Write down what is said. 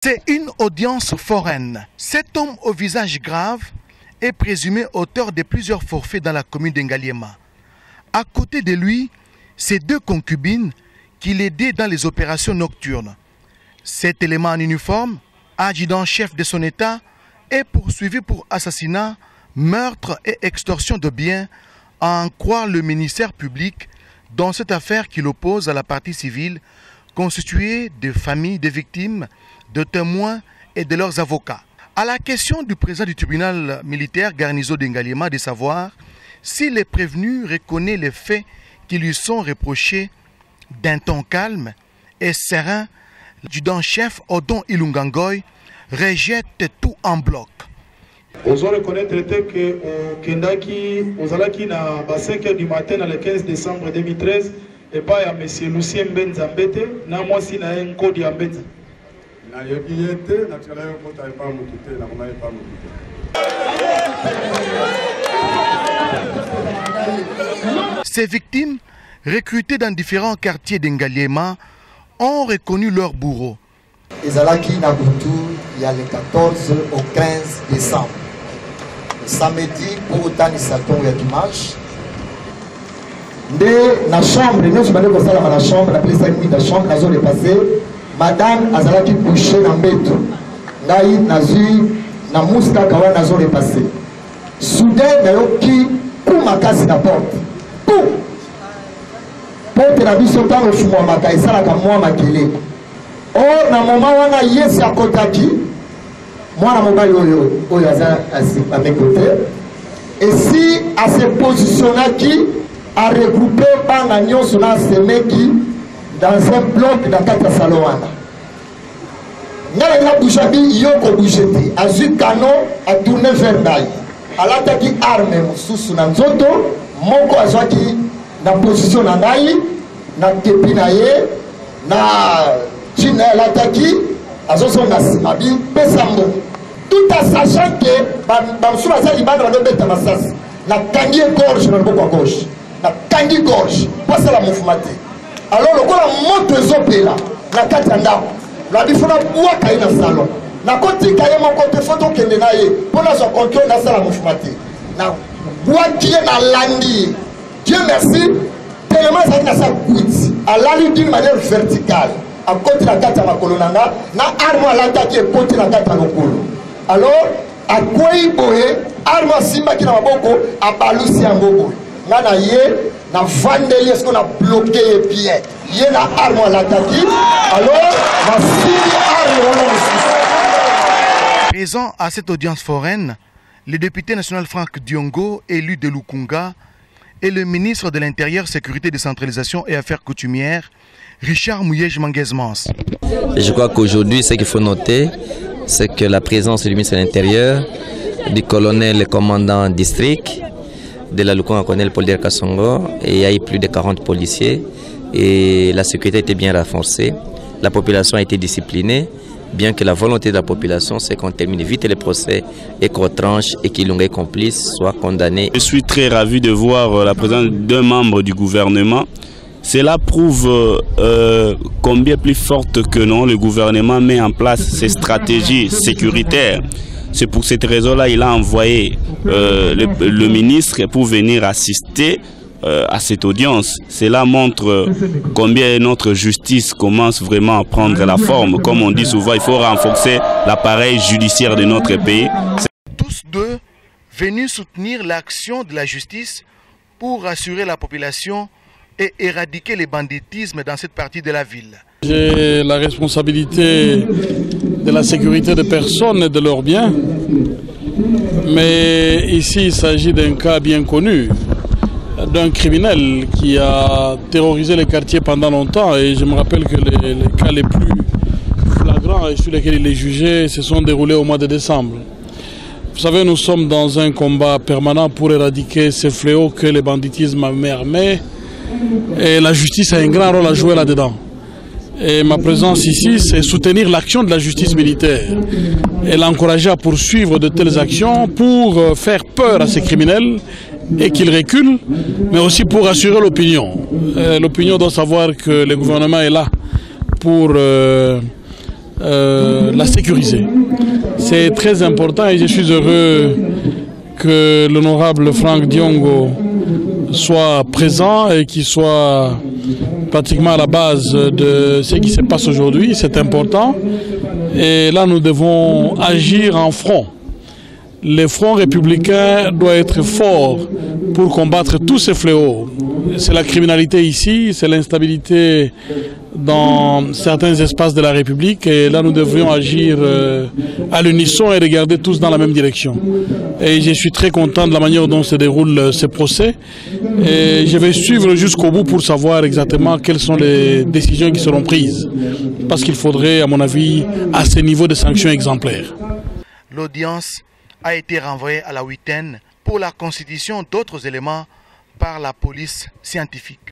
C'est une audience foraine. Cet homme au visage grave est présumé auteur de plusieurs forfaits dans la commune d'Engaliema. À côté de lui, ses deux concubines qui l'aidaient dans les opérations nocturnes. Cet élément en uniforme, adjudant-chef de son état, est poursuivi pour assassinat, meurtre et extorsion de biens, à en croire le ministère public dans cette affaire qui l'oppose à la partie civile constituée de familles de victimes, de témoins et de leurs avocats. À la question du président du tribunal militaire Garnizo d'Engaliema de savoir si les prévenus reconnaît les faits qui lui sont reprochés d'un ton calme et serein, l'adjudant-chef Odon Ilungangoy rejette tout en bloc. Vous reconnaître que aux Alaki na 5 h du matin le 15 décembre 2013 et pas à M. Lucien Benzambete, na moi si na un code ya Benza. Ces victimes, recrutées dans différents quartiers d'Engaliema, ont reconnu leur bourreau. Ezalaki na butu, il y a le 14 au 15 décembre. Le samedi, pour autant de Satan, il y a dimanche. Dans la chambre, nous sommes allés dans la chambre, la place de la chambre, nous avons passé. Madame Azalaki couché dans le métro. Naï, Nazi, na Mouska, Kawa, nous avons passé. Soudain, nous avons qui, pour ma casse la porte. Pour. Porte la vie sautant au chou, ma caisse, ça la moi, ma kélé. Oh, na moment où on a yes à Kotaki, moi, na mobile au Yaza à mes côtés. Et si à se positionner qui a regroupé par l'agneau sur la qui dans un bloc dans quatre salons. N'a bougeabi yoko bougeti, a zu canon a tourné vers Naï. A l'attaque arme sous Nanzoto, moko azwaki na position na Naï, na kepinaye, na China l'attaque, azoso na simabi, pesambo. Tout en sachant que Bamsou a sali bandra de bête massas, na kangi gorge na boko à gauche, na kangi gorge, pas ça la moufumate. Alors le quoi la moto ezopela, na katanda, la bifona bois kaye na salon, na koti kaye mon côté photo kende na ye, pour la son contrôle na sala moufumate, na bois qui est na landi. Dieu merci, tellement ça na sa goutte, à l'ali d'une manière verticale. À côté de la carte à ma colonana, na arme à l'attaque et côté de la carte à l'okolo. Alors, à quoi il boye, arme à simba qui n'a pas beaucoup, à balousi en bobo. Nana yé, na vandelier ce qu'on a bloqué les pieds. Yé na arme à l'attaque, alors, na simba arme à Présent à cette audience foraine, le député national Franck Diongo, élu de Lukunga, et le ministre de l'Intérieur, Sécurité, Décentralisation et Affaires coutumières, Richard Mouyej Manguez-Mans. Je crois qu'aujourd'hui, ce qu'il faut noter, c'est que la présence du ministre de l'Intérieur, du colonel commandant district, de la Lukunga colonel Paul Kassongo, et il y a eu plus de 40 policiers, et la sécurité était bien renforcée. La population a été disciplinée, bien que la volonté de la population, c'est qu'on termine vite les procès et qu'on tranche et qu'Ilunga complice soit condamné. Je suis très ravi de voir la présence d'un membre du gouvernement. Cela prouve combien plus forte que non le gouvernement met en place ses stratégies sécuritaires. C'est pour cette raison-là qu'il a envoyé le ministre pour venir assister à cette audience. Cela montre combien notre justice commence vraiment à prendre la forme. Comme on dit souvent, il faut renforcer l'appareil judiciaire de notre pays. Tous deux venus soutenir l'action de la justice pour rassurer la population et éradiquer le banditisme dans cette partie de la ville. J'ai la responsabilité de la sécurité des personnes et de leurs biens. Mais ici, il s'agit d'un cas bien connu, d'un criminel qui a terrorisé les quartiers pendant longtemps. Et je me rappelle que les cas les plus flagrants et sur lesquels il est jugé se sont déroulés au mois de décembre. Vous savez, nous sommes dans un combat permanent pour éradiquer ces fléaux que le banditisme a mermé. Et la justice a un grand rôle à jouer là-dedans. Et ma présence ici, c'est soutenir l'action de la justice militaire et l'encourager à poursuivre de telles actions pour faire peur à ces criminels et qu'ils reculent, mais aussi pour rassurer l'opinion. L'opinion doit savoir que le gouvernement est là pour la sécuriser. C'est très important et je suis heureux que l'honorable Franck Diongo soit présent et qu'il soit pratiquement à la base de ce qui se passe aujourd'hui. C'est important. Et là, nous devons agir en front. Le front républicain doit être fort pour combattre tous ces fléaux. C'est la criminalité ici, c'est l'instabilité dans certains espaces de la République et là nous devrions agir à l'unisson et regarder tous dans la même direction. Et je suis très content de la manière dont se déroule ce procès et je vais suivre jusqu'au bout pour savoir exactement quelles sont les décisions qui seront prises parce qu'il faudrait à mon avis à ce niveau de sanctions exemplaires. L'audience a été renvoyée à la huitaine pour la constitution d'autres éléments par la police scientifique.